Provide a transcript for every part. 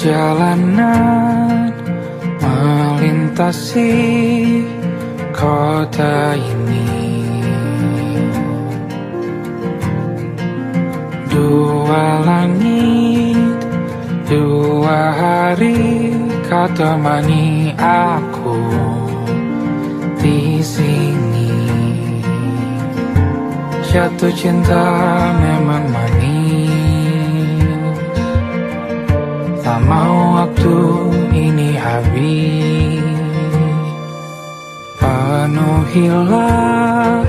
Perjalanan melintasi kota ini, dua langit, dua hari kau temani aku di sini. Jatuh cinta memang manis, tak mau waktu ini habis. Penuhilah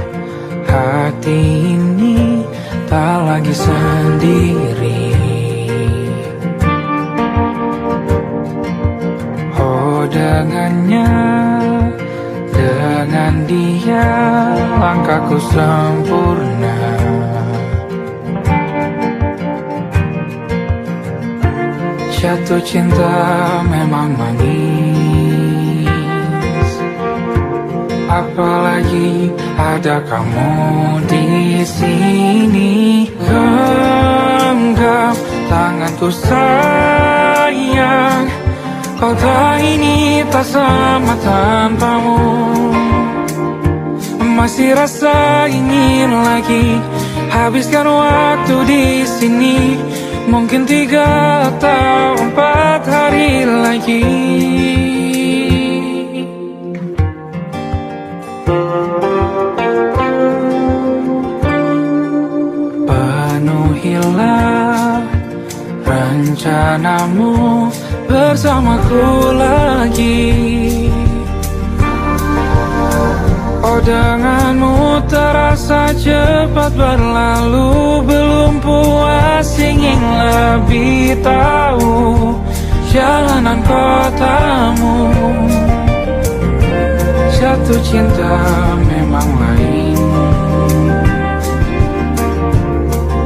hati ini, tak lagi sendiri. Oh dengannya, dengan dia langkahku sempurna. Jatuh cinta memang manis, apalagi ada kamu di sini. Genggam tanganku sayang, kota ini tak sama tanpamu. Masih rasa ingin lagi habiskan waktu di sini. Mungkin 3 atau 4 hari lagi. Penuhilah rencanamu bersamaku lagi. Oh denganmu terasa cepat berlalu, belum puas ingin lebih tahu jalanan kotamu. Jatuh cinta memang lain,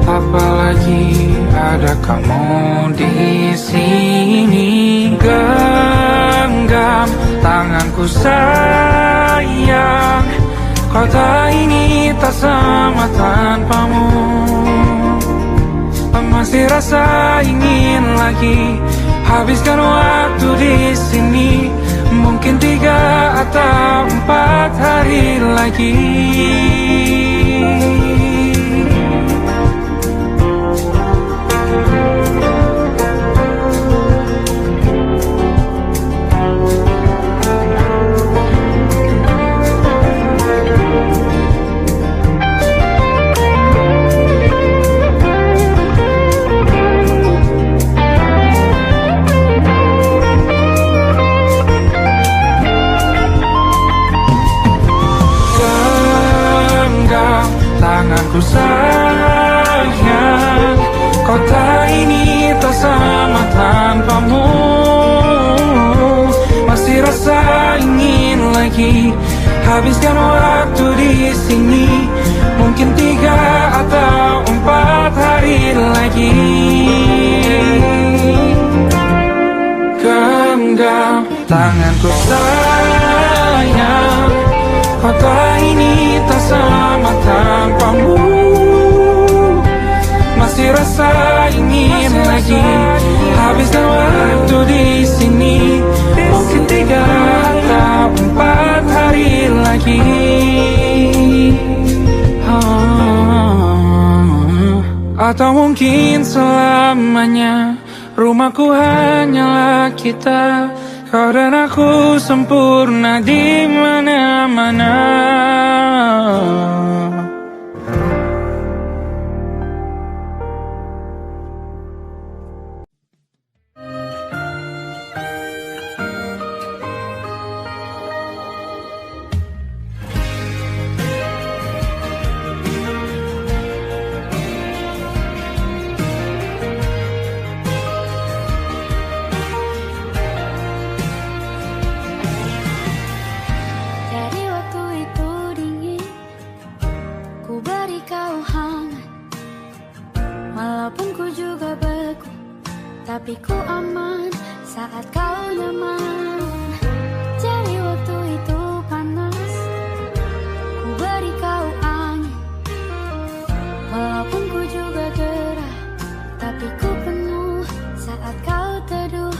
apalagi ada kamu di sini. Genggam tanganku sayang, kota ini tak sama tanpamu. Masih rasa ingin lagi habiskan waktu di sini. Mungkin 3 atau 4 hari lagi. Tanganku sayang, kota ini tak sama tanpamu. Masih rasa ingin lagi habiskan waktu di sini. Mungkin 3 atau 4 hari lagi. Genggam tanganku sayang, kota ini tak sama tanpamu. Masih rasa ingin lagi habiskan waktu di sini. Mungkin 3 atau 4 hari lagi. Atau mungkin selamanya. Rumahku hanyalah kita, kau dan aku sempurna di mana-mana. Tapi ku aman saat kau nyaman. Jadi waktu itu panas, ku beri kau angin. Walaupun ku juga gerah, tapi ku penuh saat kau teduh.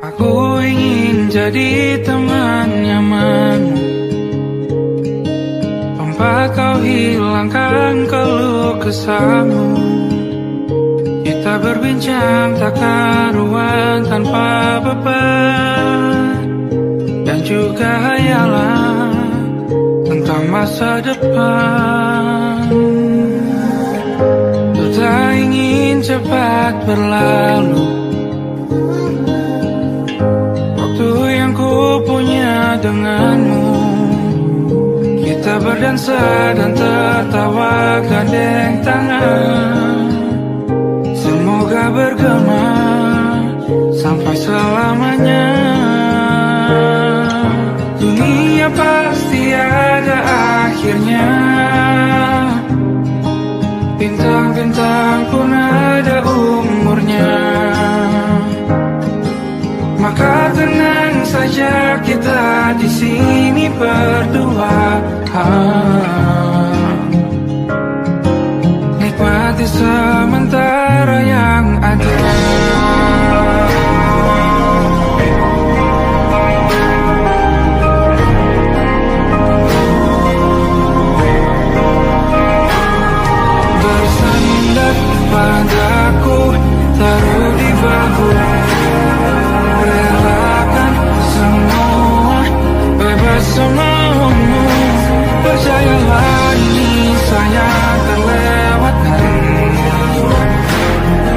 Aku ingin jadi teman nyamanmu, tempat kau hilangkan keluh kesahmu. Kita berbincang tak karuan tanpa beban, dan juga hayalan tentang masa depan. Ku tak ingin cepat berlalu waktu yang ku punya denganmu. Kita berdansa dan tertawa gandeng tangan, semoga bergema sampai selamanya. Dunia pasti ada akhirnya, bintang-bintang pun ada umurnya. Maka tenang saja kita di sini berdua, nikmati sementara yang ada. Bersandar padaku, taruh di bahu, relakan semua, bebas semaumu. Percayalah ini saya terlewatkan,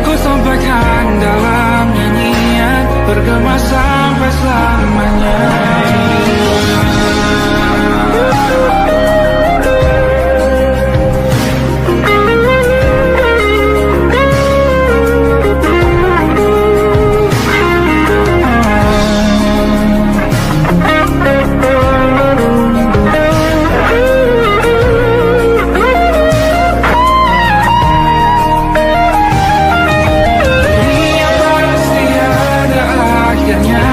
ku sampaikan dalam nyanyian, bergema sampai selamanya. Dunia pasti ada akhirnya,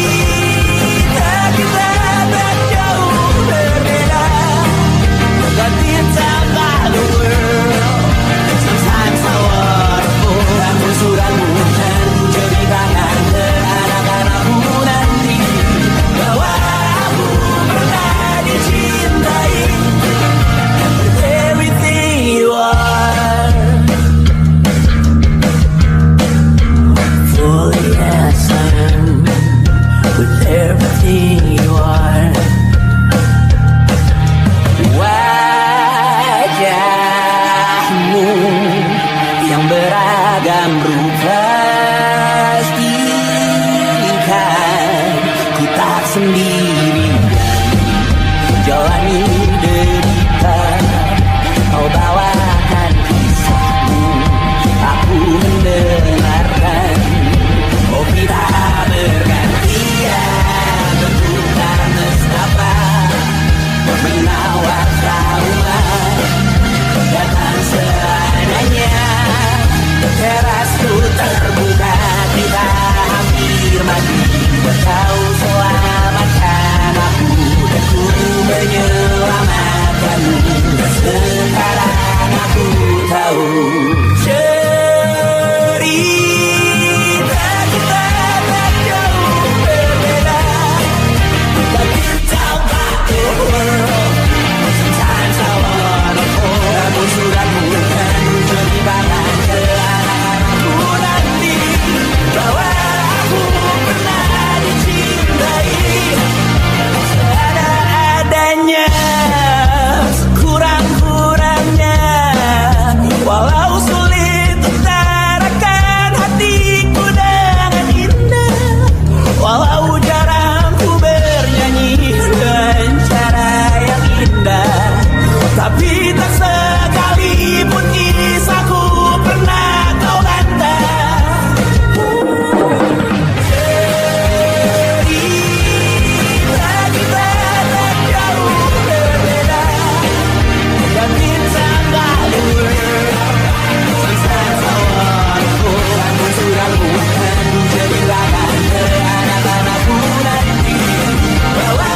Cerita kita tak jauh berbeda, but it's about the world. Sometimes I wonder, ramu-ramu dan ceritakan ke anak-anakmu nanti bahwa aku pernah dicintai. Everything you are, fully as I am, with everything you are. Wajahmu yang beragam rupa pastikan ku tak sendirian jalani derita. Kau bawakan kisahmu, aku mendengarkan. Oh kita bergantian bertukar nestapa, menawar trauma datang seadanya. Terasku terbuka, kita hampir mati. Kau selamatkan aku dan ku menyelamatkanmu. Sekarang aku tahu cerita kita tak jauh berbeda, but it's about the world. Sometimes I wanna call ramu-ramu dan ceritakan ke anak-anakku nanti bahwa aku pernah dicintai. Seadanya, sekurang-kurangnya, walau sulit utarakan hatiku dengan indah, walau jarang ku bernyanyi dengan cara yang indah, tapi tak sekalipun kisahku pernah kau bantah. Cerita kita tak jauh berbeda, but it's about the world. Sometimes I wanna call ramu-ramu dan ceritakan ke anak-anakku nanti bahwa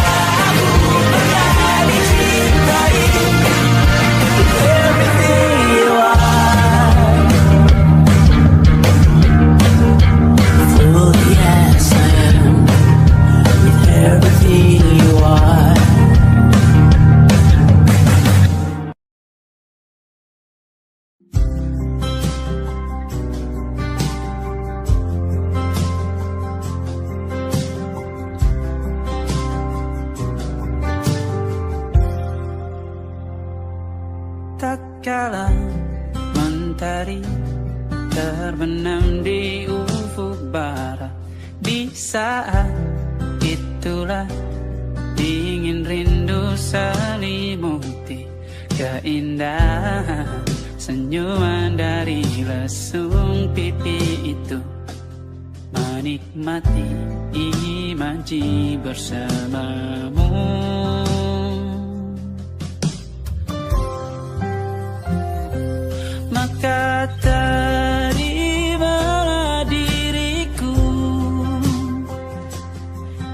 aku pernah dicintai. Everything you are, fully as I am, with everything you are. Tak kala mentari terbenam di ufuk barat, di saat itulah dingin rindu selimuti keindahan senyuman dari lesung pipi itu, menikmati imaji bersamamu. Maka terimalah diriku,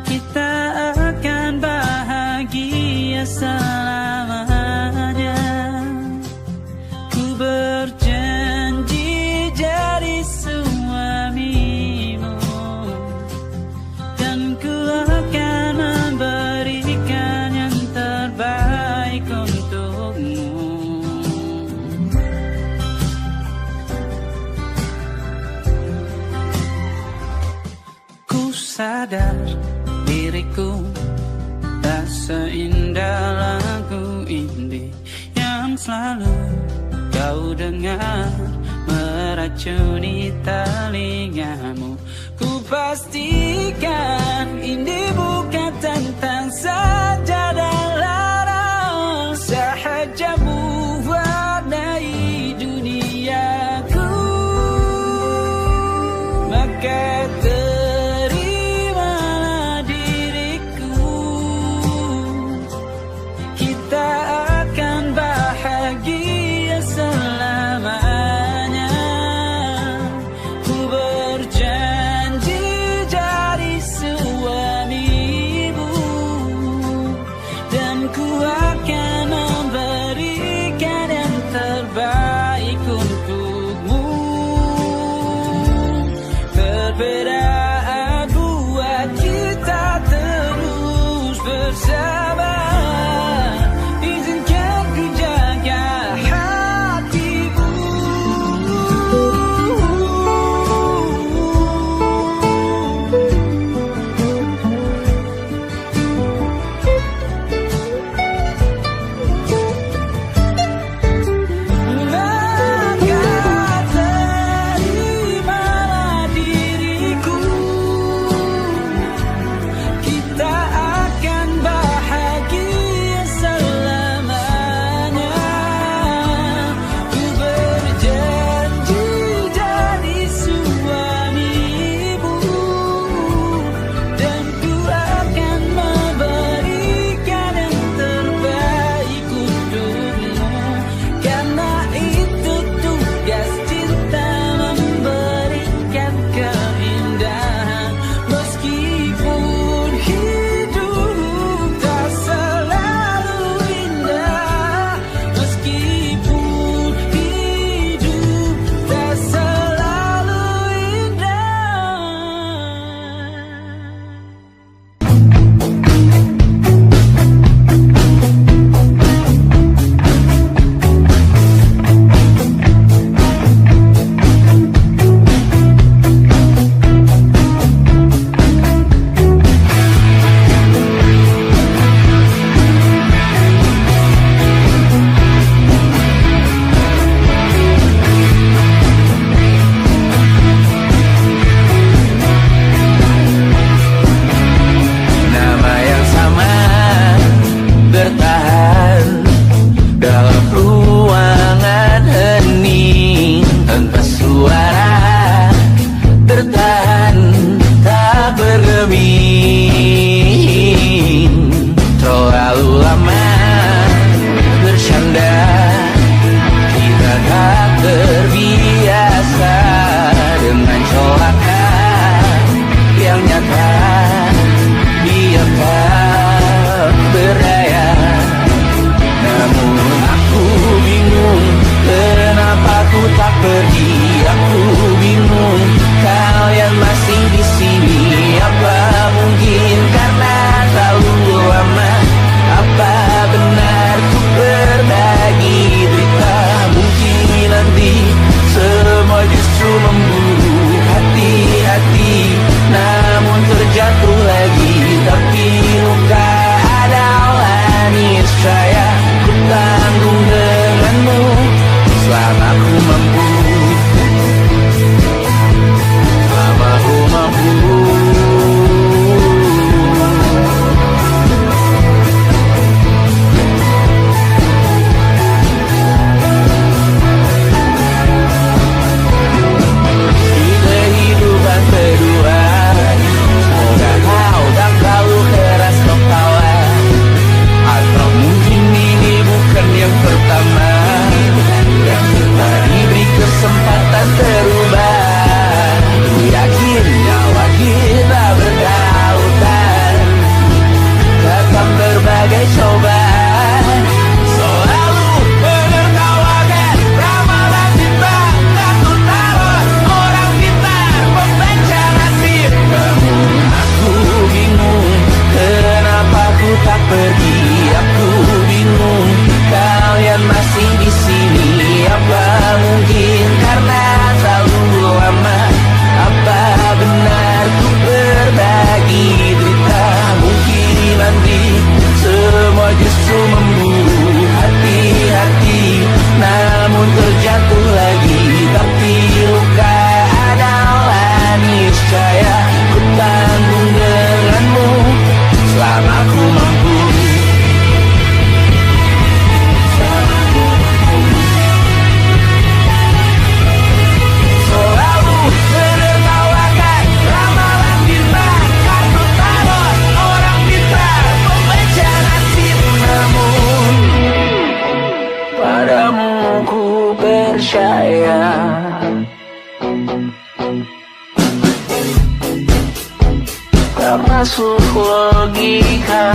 kita akan bahagia selamanya. Ku berjanji jadi suamimu, dan ku akan memberikan yang terbaik untukmu. Sadar diriku tak seindah lagu indie yang selalu kau dengar meracuni telingamu. Ku pastikan ini bukan tentang sajadah larang, sahajamu warnai duniaku. Maka selamanya. Ku berjanji masuk logika.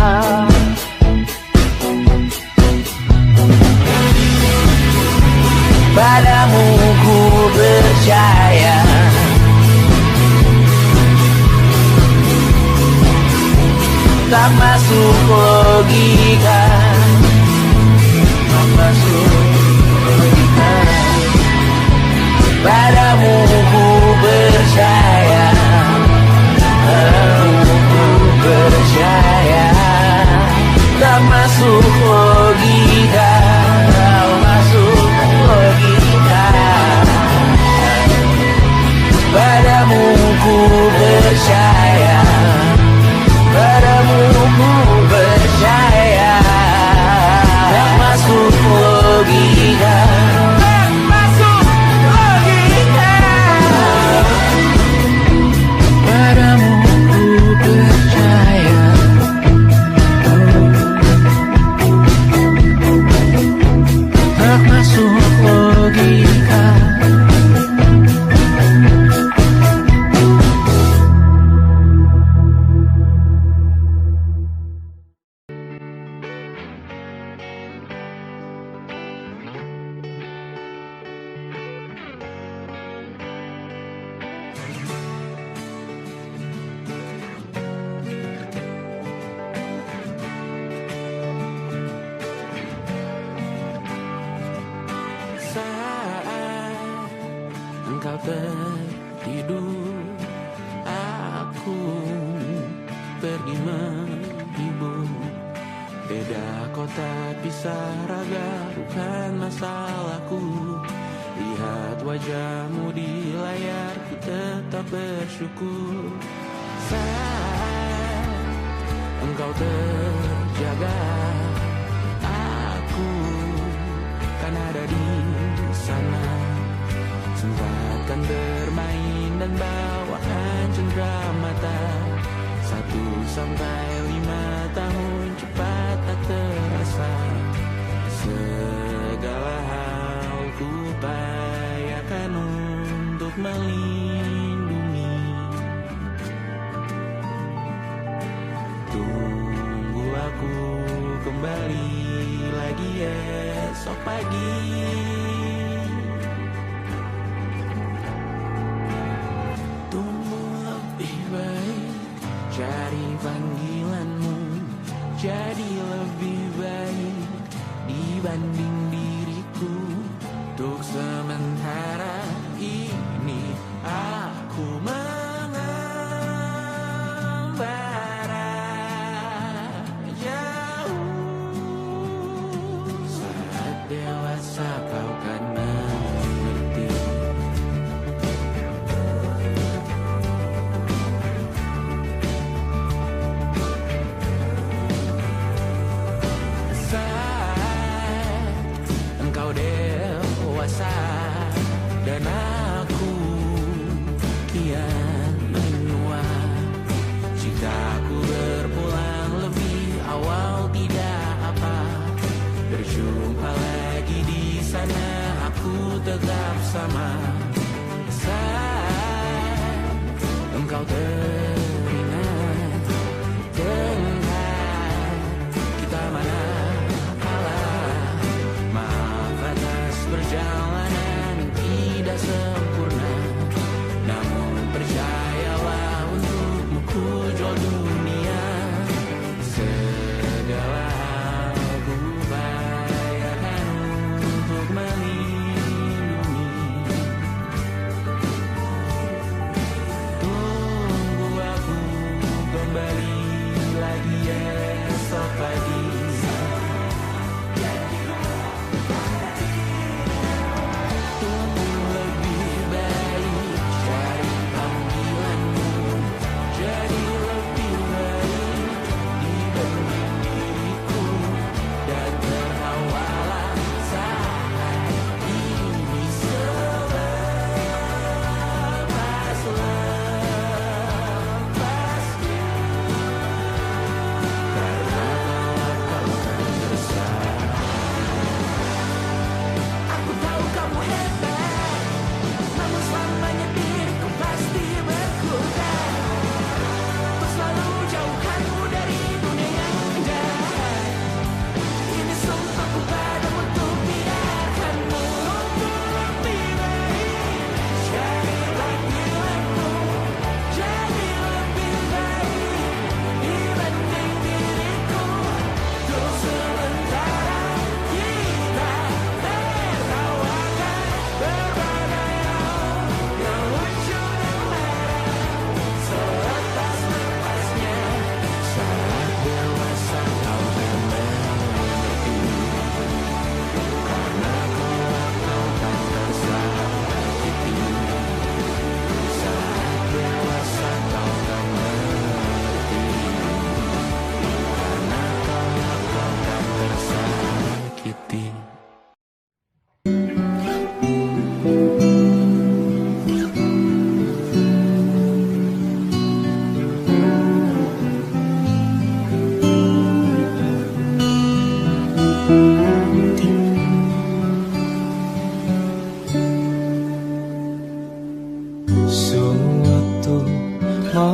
Padamu ku percaya, tak masuk logika, tak masuk logika. Padamu ku percaya, padamu ku percaya, tak masuk logika, tak masuk logika. Padamu ku percaya, padamu ku percaya, tak masuk logika, tak masuk logika. Padamu ku percaya, tak masuk logika. Saat engkau tertidur, aku pergi menghibur. Beda kota pisah raga bukan masalahku. Lihat wajahmu di layar, ku tetap bersyukur. Saat engkau terjaga, aku kan ada di sana. Sempatkan bermain dan bawaan cendera mata. 1-5 tahun cepat tak terasa. Segala hal ku upayakan untuk melindungi. Tunggu aku kembali lagi esok pagi. Tumbuh lebih baik, cari panggilanmu, jadi lebih baik dibanding diriku. Untuk sementara ini aku mengembara jauh. Saat dewasa kau kan mengerti. Saat engkau dewasa dan aku kian menua. Jikaku berpulang lebih awal tidak apa. Berjumpa lagi di sana, aku tetap sama. Saat engkau teringat dengan kita mana kalah. Maaf atas perjalanan yang tidak sempurna, namun percayalah untukmu ku jual dunia. Segala hal ku upayakan untuk melindungi. Tunggu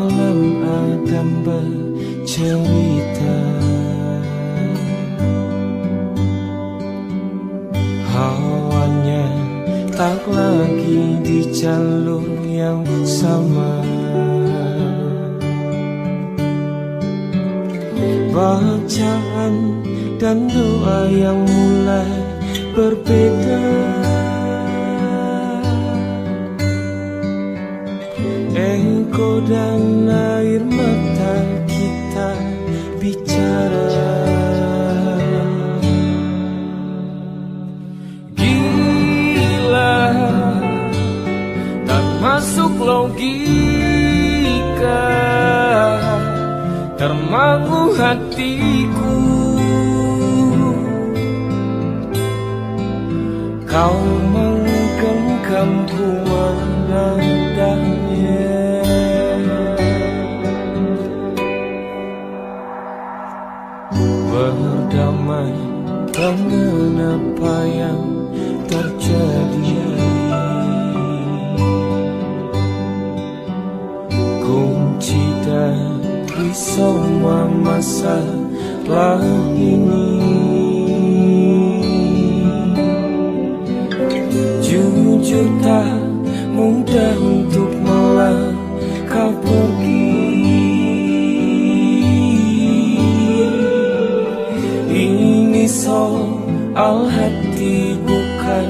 malam Adam bercerita, hawanya tak lagi di jalur yang sama. Bacaan dan doa yang mulai berbeda. Ego dan air mata kita bicara. Gila, tak masuk logika, termangu hatiku. Kau menggenggamku menandanya. Berdamai dengan apa yang terjadi. Kunci dari semua masalah ini, jujur tak mudah untuk melangkah pergi. Ini soal hati bukan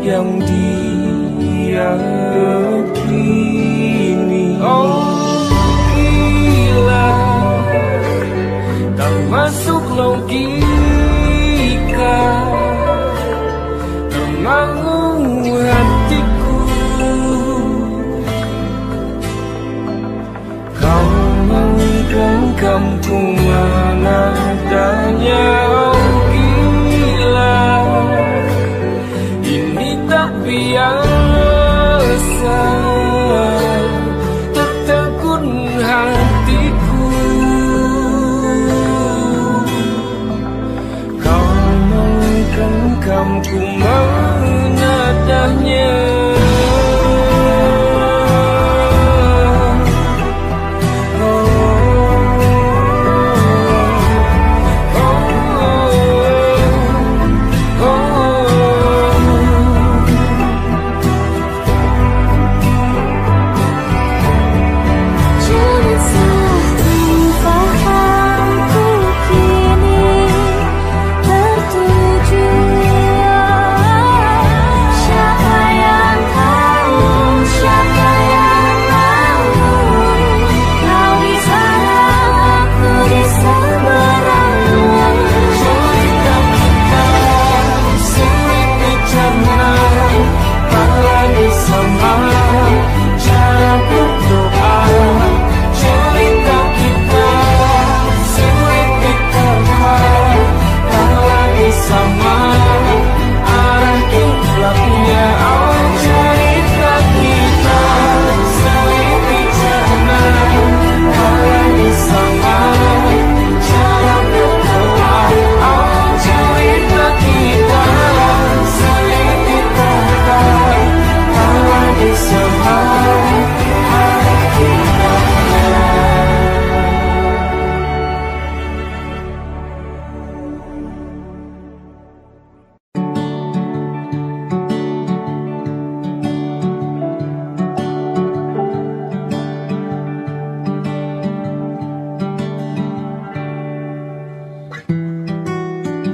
yang diyakini. Oh gila, tak masuk logika, termangu hatiku. Kau menggenggamku mana adanya. Oh gila, ini tak biasa, tertegun hatiku. Kau menggenggamku mana adanya.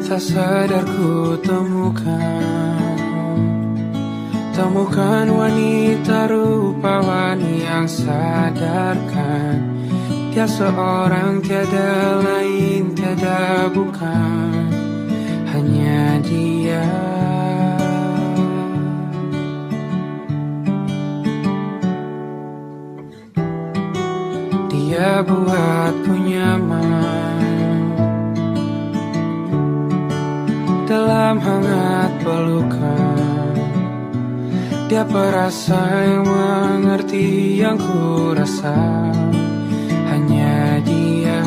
Tak sadar ku temukan wanita rupawan yang sadarkan dia seorang, tiada lain, tiada bukan, hanya dia. Dia buatku nyaman dalam hangat pelukan. Dia perasa yang mengerti yang ku rasa, hanya dia.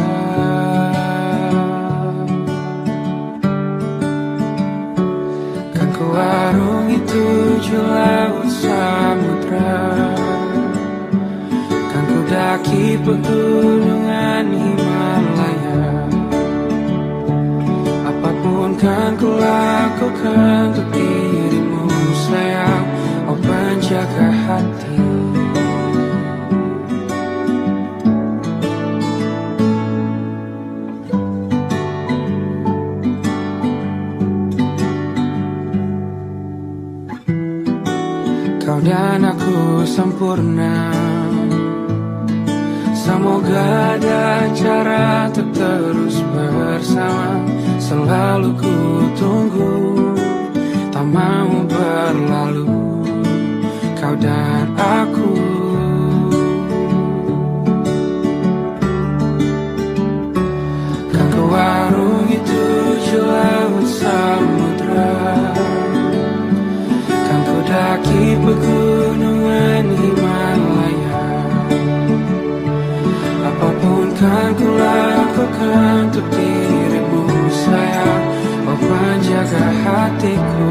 Kan ku arungi 7 laut samudra, kan ku daki pegunungan Himalaya. Apapun kan ku lakukan untuk dirimu sayang, oh penjaga hati. Kau dan aku sempurna, semoga ada cara untuk terus bersama. Selalu ku tunggu, tak mau berlalu, kau dan aku. Kan ke warung itu laut samudra, kan ku daki pegunungan Himalaya. Apapun kan ku lakukan untuk dirimu sayang, oh penjaga hatiku.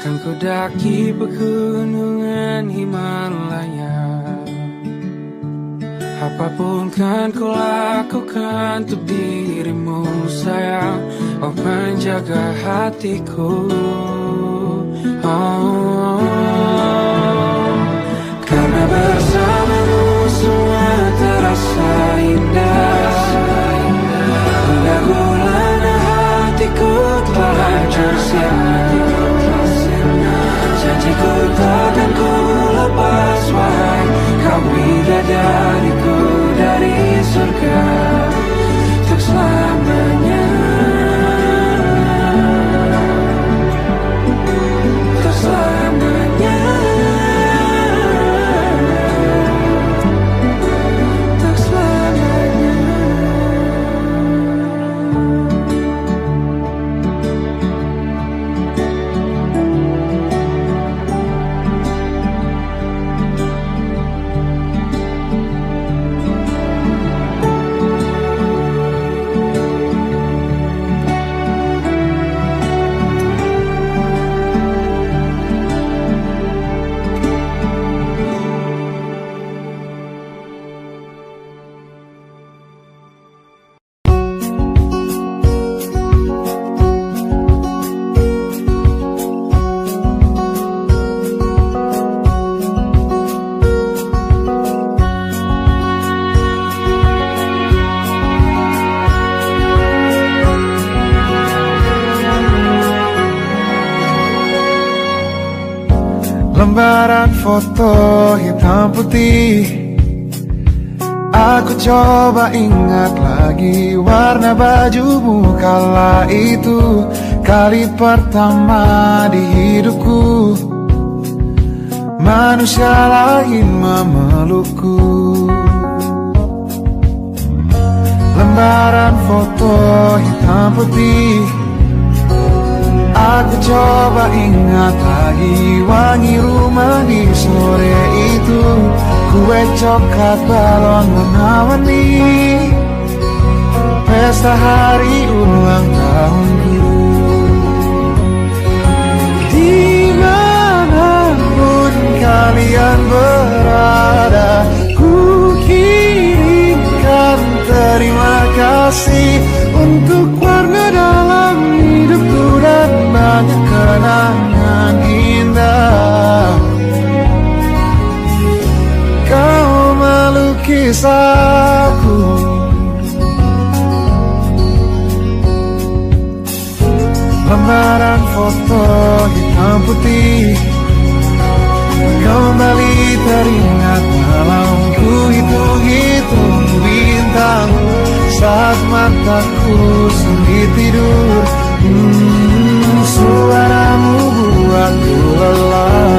Kan ku daki pegunungan Himalaya. Apapun kan ku lakukan untuk dirimu sayang, oh penjaga hatiku. Oh, karena bersamamu semua terasa indah. Hingga gulana hatiku telah hancur sia-sia. Janjiku takkan ku lepas, wahai kau bidadariku dari surga untuk selamanya, untuk selamanya, untuk selamanya. Lembaran foto hitam putih, aku coba ingat lagi warna bajumu kala itu. Kali pertama di hidupku, manusia lain memelukku. Lembaran foto hitam putih, aku coba ingat lagi wangi rumah di sore itu. Kue coklat balon warna-warni, pesta hari ulang tahunku. Dimanapun kalian berada, ku kirimkan terima kasih untuk warna dalam hidupku dan banyak kenangan indah. Kau melukis aku, lembaran foto hitam putih, kembali teringat malamku hitung-hitung bintang saat mataku sulit tidur. Suaramu buatku lelah.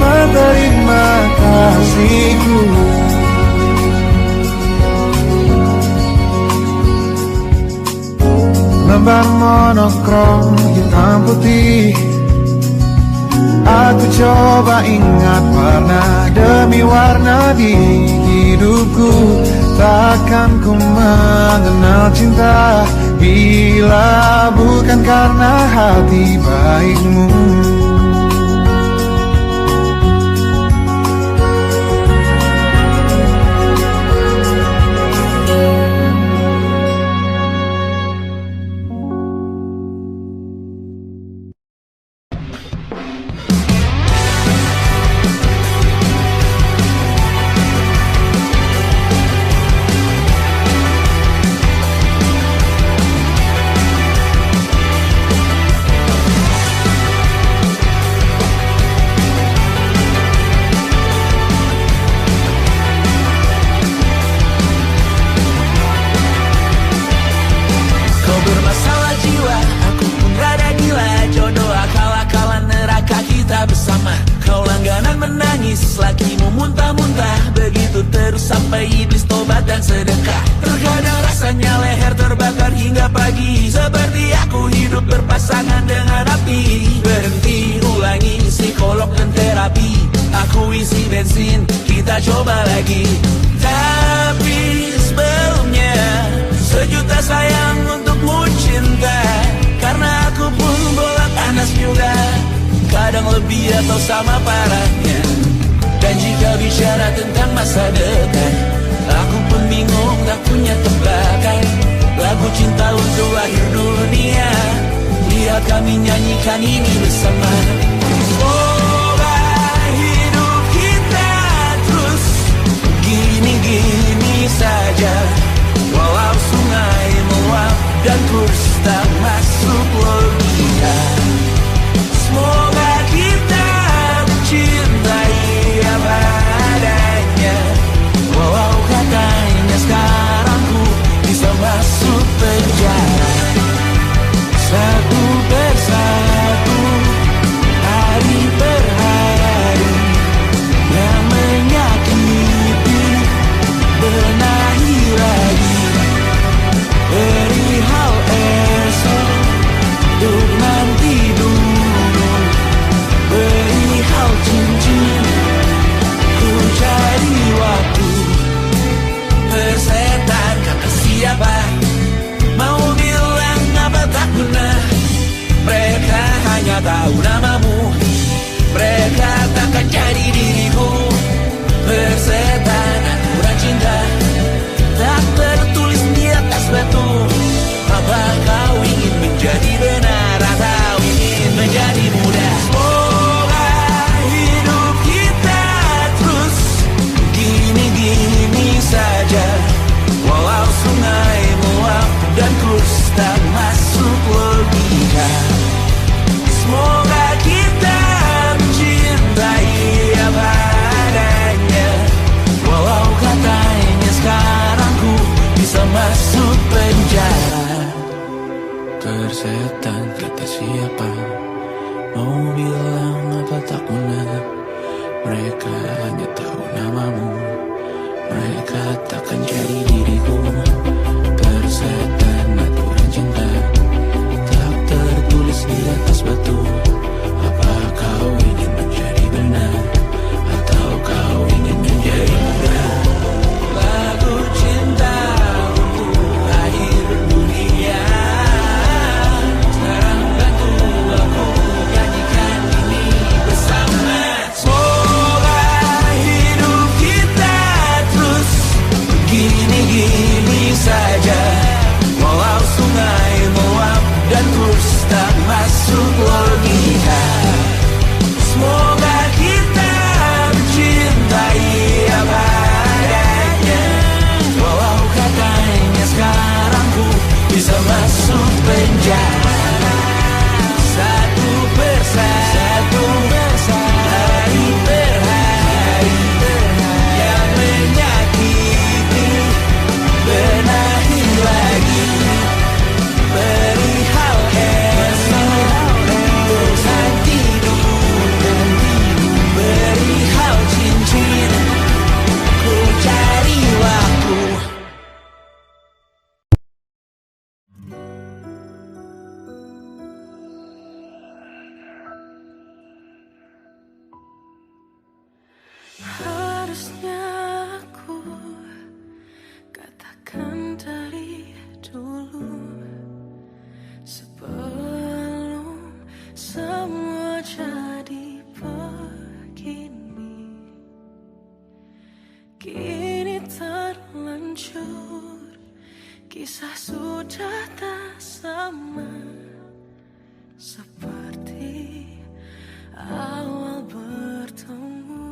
menerima kasihku. Lembar monokrom hitam putih, aku coba ingat warna demi warna di hidupku. Takkan ku mengenal cinta bila bukan karena hati baikmu. Gini-gini saja, Kisah sudah tak sama seperti awal bertemu.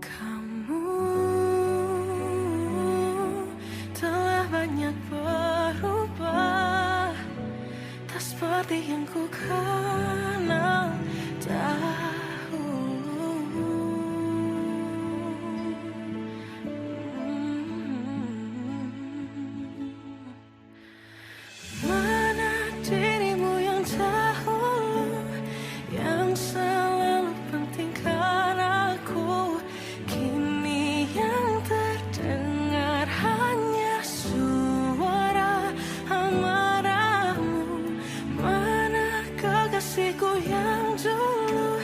Kamu telah banyak berubah, tak seperti yang ku kenal dahulu. Mana dirimu yang dahulu, yang selalu pentingkan aku. Kini yang terdengar hanya suara amarahmu. Mana kekasihku yang dulu,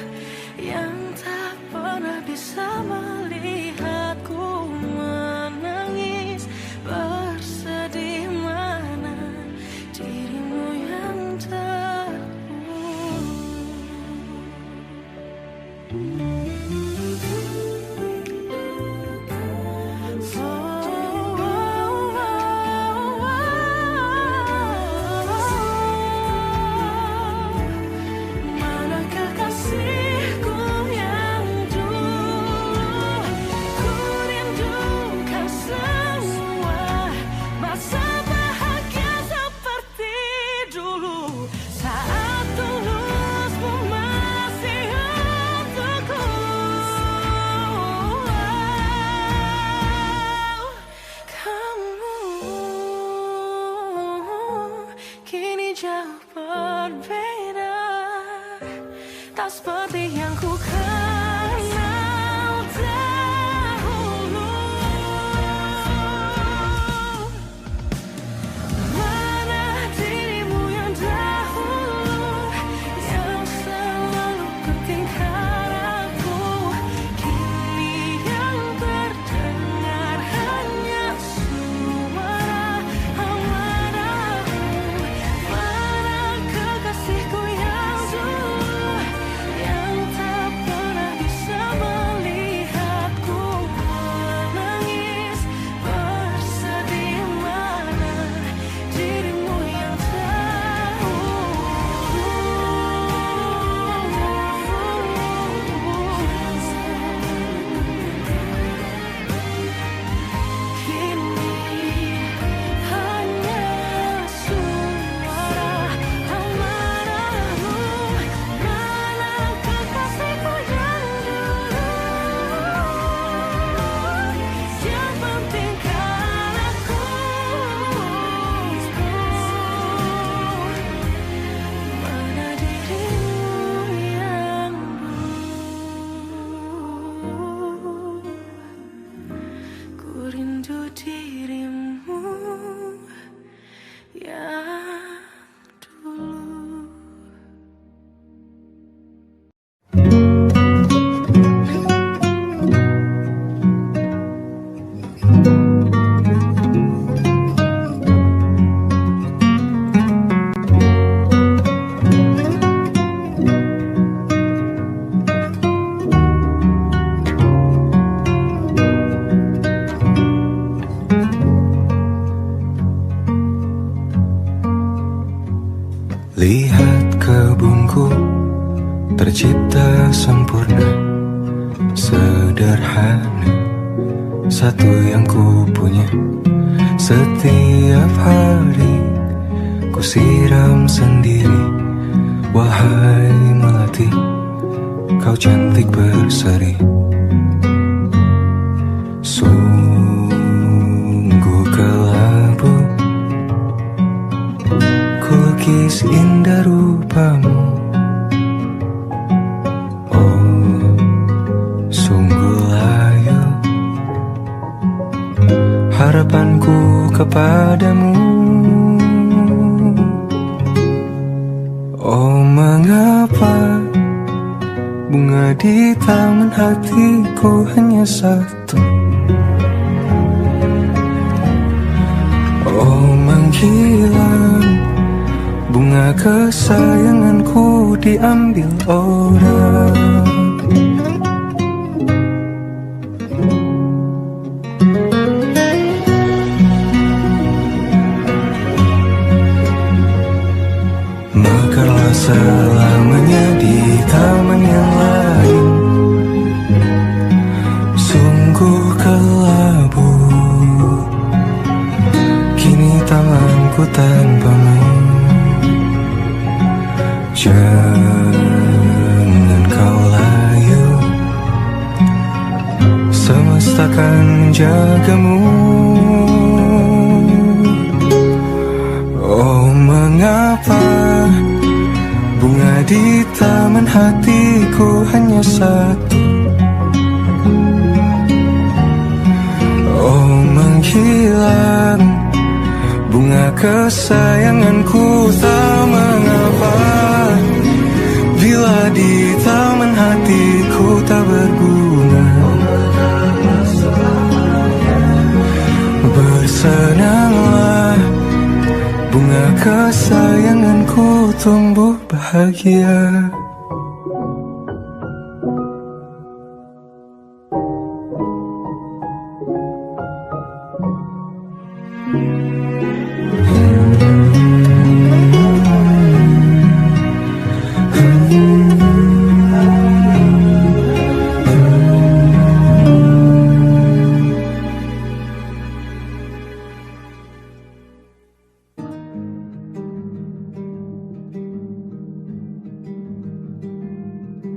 yang tak pernah bisa melihatku menangis bersedih. Mana dirimu yang dahulu. Mana kekasihku yang dulu, ku rindukan semua masa bahagia seperti dulu, saat tulusmu masih untukku. Kamu kini jauh berbeda, tak seperti yang ku kenal dahulu. Mana dirimu yang dahulu, yang selalu pentingkan aku. Kini yang terdengar hanya suara amarahmu. Mana kekasihku yang dulu, yang tak pernah bisa melihatku menangis bersedih. Mana dirimu yang kini hanya suara amarahmu. Mana kekasihku yang dulu, yang pentingkan aku. Mana dirimu yang dulu, ku rindu dirimu yang dulu. Lihat kebunku tercipta sempurna, sederhana, satu yang ku punya. Setiap hari ku siram sendiri. Wahai melati, kau cantik berseri. Sungguh kelabu kulukis indah rupamu. Oh, sungguh layu harapanku kepadamu. Oh, mengapa bunga di taman hatiku hanya satu? Oh, menghilang bunga kesayanganku diambil orang. aku tanpamu. Jangan kau layu, semesta akan menjagamu. Oh, mengapa bunga di taman hatiku hanya satu? Oh, menghilang bunga kesayanganku, tak mengapa bila di taman hatiku tak berbunga. Bersenanglah bunga kesayanganku tumbuh bahagia.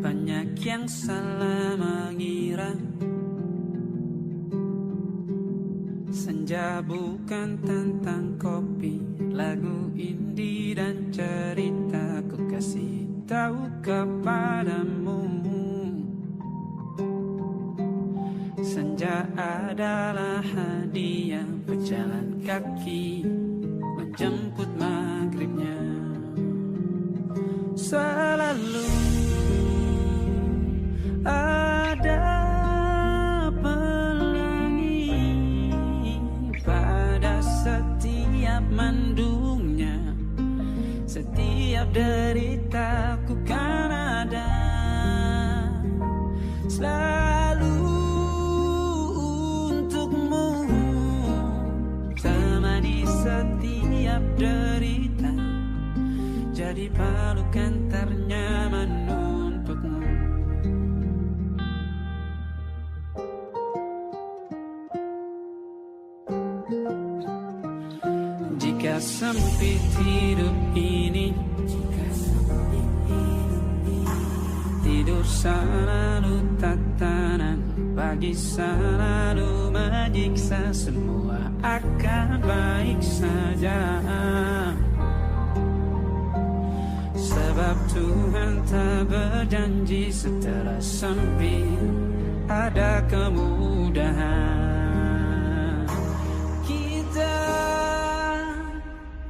Banyak yang salah mengira senja bukan tentang kopi, lagu indie dan cerita. Ku kasih tahu kepadamu, senja adalah hadiah pejalan kaki menjemput maghribnya. Selalu ada pelangi pada setiap mendungnya, setiap deritaku kan ada selalu untukmu, temani setiap derita, jadi pelukan ternyaman untukmu. Jika sempit hidup ini, tidur selalu tatanan, pagi selalu menyiksa, semua akan baik saja. Sebab Tuhan tak berjanji setelah sempit ada kemudahan. Kita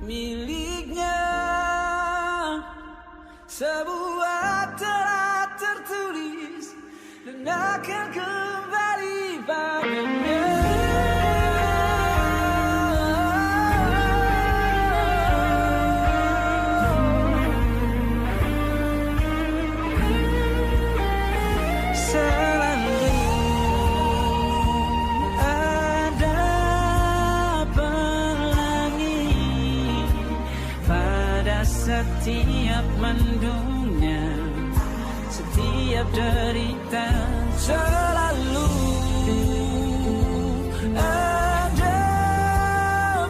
miliknya sebuah telah tertulis dan akan kembali padanya. Setiap mendungnya, setiap derita, selalu ada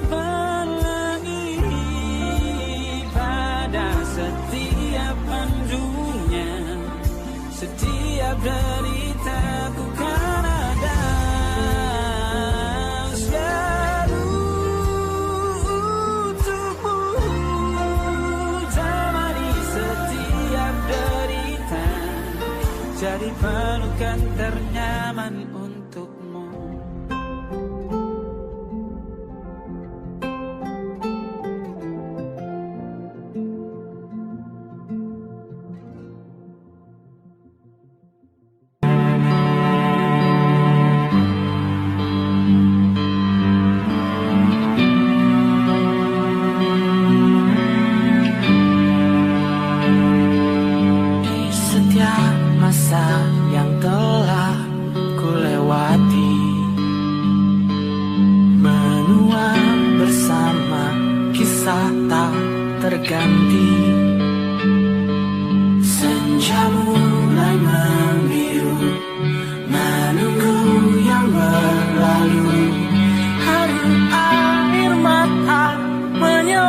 pelangi pada setiap mendungnya, setiap derita ku kan ada selalu untukmu, jadi pelukan ternyaman untukmu. Yang telah ku lewati, menua bersama kisah tak terganti. Senja mulai membiru, menunggu yang berlalu. Haru air mata menyebabkan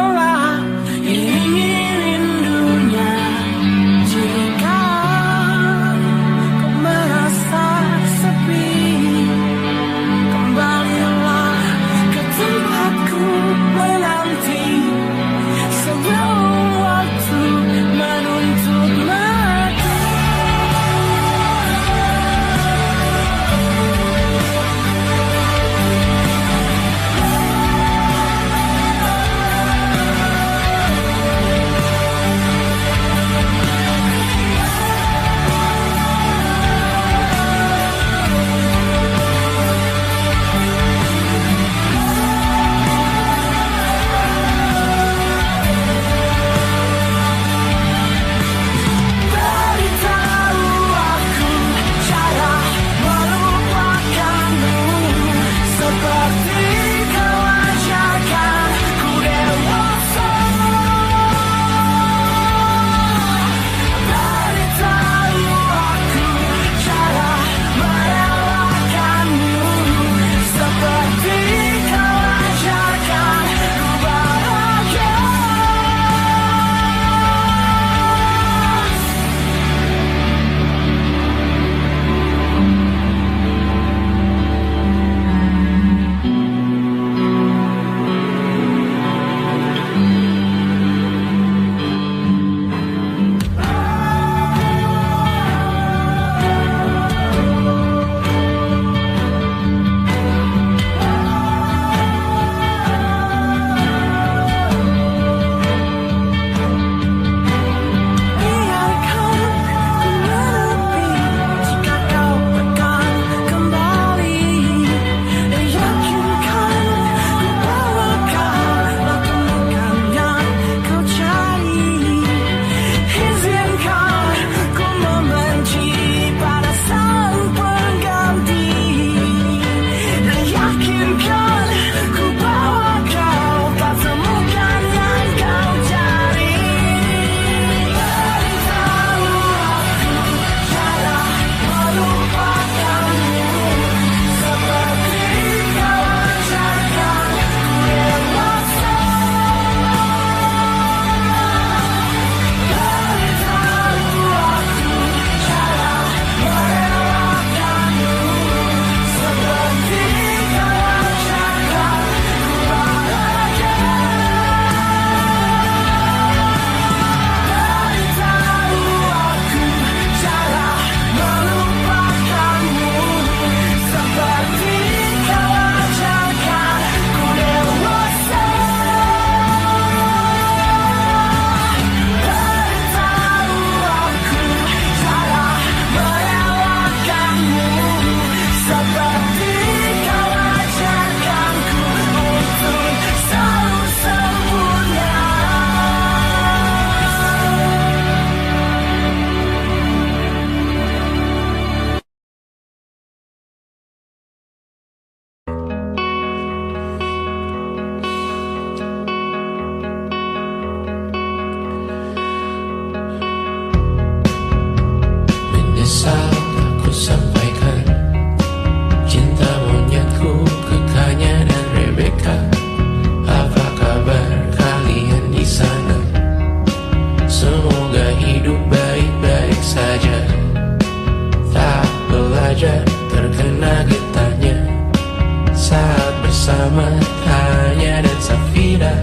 hanya dan Safira.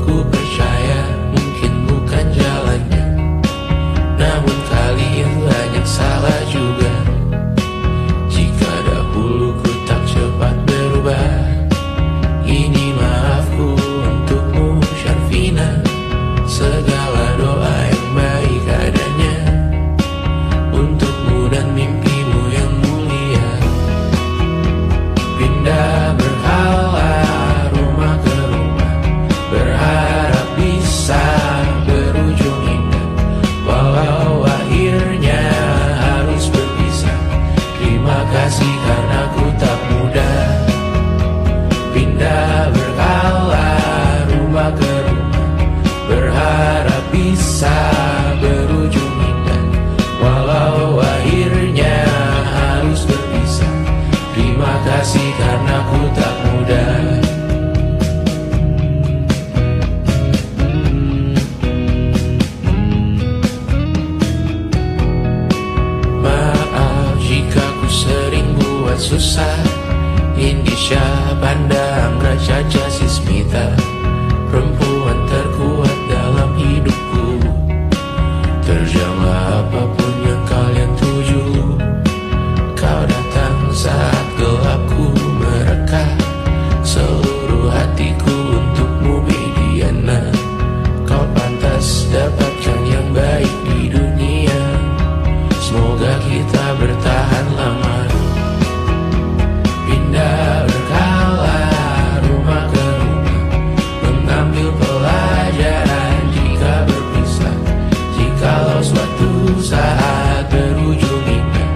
Ku percaya mungkin bukan jalannya, namun kali ini banyak salah juga. Jika dahulu ku tak cepat berubah, ini maafku untukmu Syarfina. Segala doa yang baik adanya untukmu dan mimpimu yang mulia. Pindah berhala rumah ke rumah, berharap bisa berujung indah, walau akhirnya harus berpisah. Terima kasih karena ku tak mudah. Pindah berhala rumah ke rumah, berharap bisa berujung indah, walau akhirnya harus berpisah. Terima kasih karena ku tak mudah. Maaf jika ku sering buat susah. Indisha pandang Raja Jasismita, perempuan terkuat dalam hidupku. Terjanglah apapun yang kalian tuju. Kau datang saat gelapku mereka, seluruh hatiku untukmu Mediana. Kau pantas dapatkan yang baik di dunia, semoga kita bertahan lama. Pindah berkala rumah ke rumah, mengambil pelajaran jika berpisah. Jikalau suatu saat berujung indah,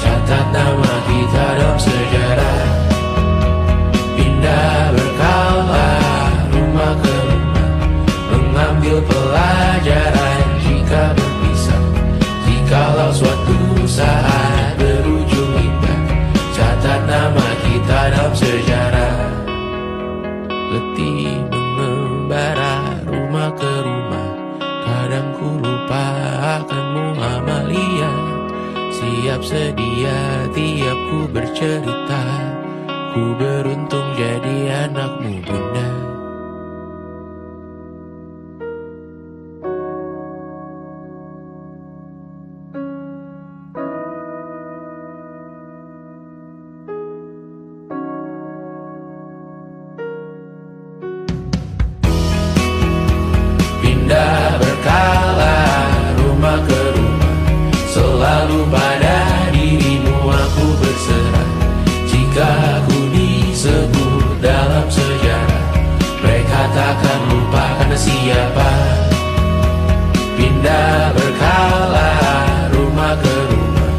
catat nama kita dalam sejarah. Pindah berkala rumah ke rumah, mengambil pelajaran jika berpisah. Jikalau suatu saat berujung indah, catat nama kita dalam sejarah. Letih mengembara rumah ke rumah, kadang ku lupa akanmu Amalia. Siap sedia tiap ku bercerita, ku beruntung jadi anakmu bunda. Pindah berkala rumah ke rumah, selalu pada dirimu aku berserah. Jika aku disebut dalam sejarah, mereka takkan lupa karena siapa. Pindah berkala rumah ke rumah,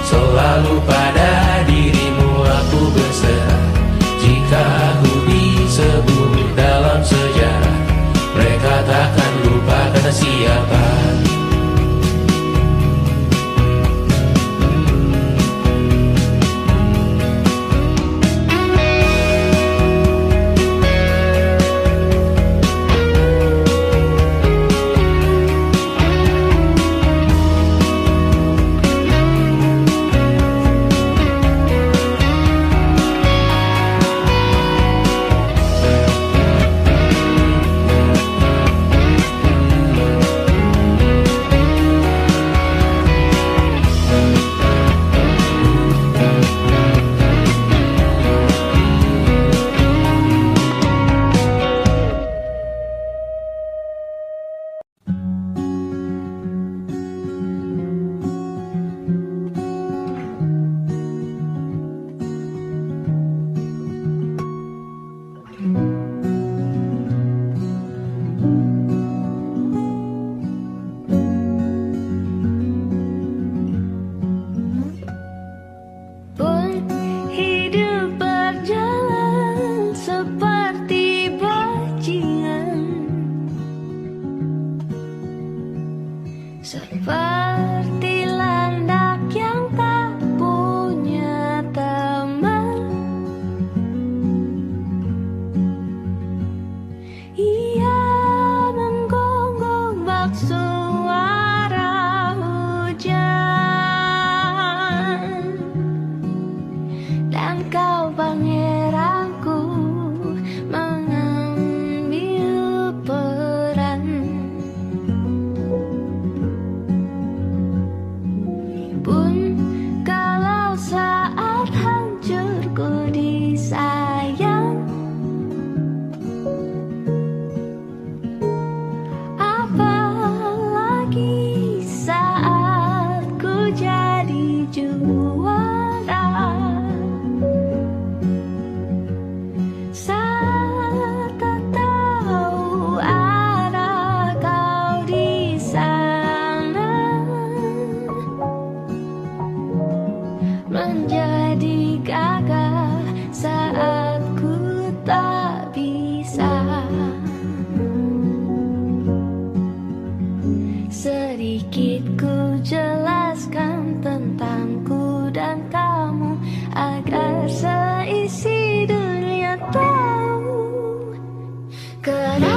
selalu pada dirimu aku berserah. Jika aku disebut dalam sejarah, mereka takkan lupa karena siapa. Kenapa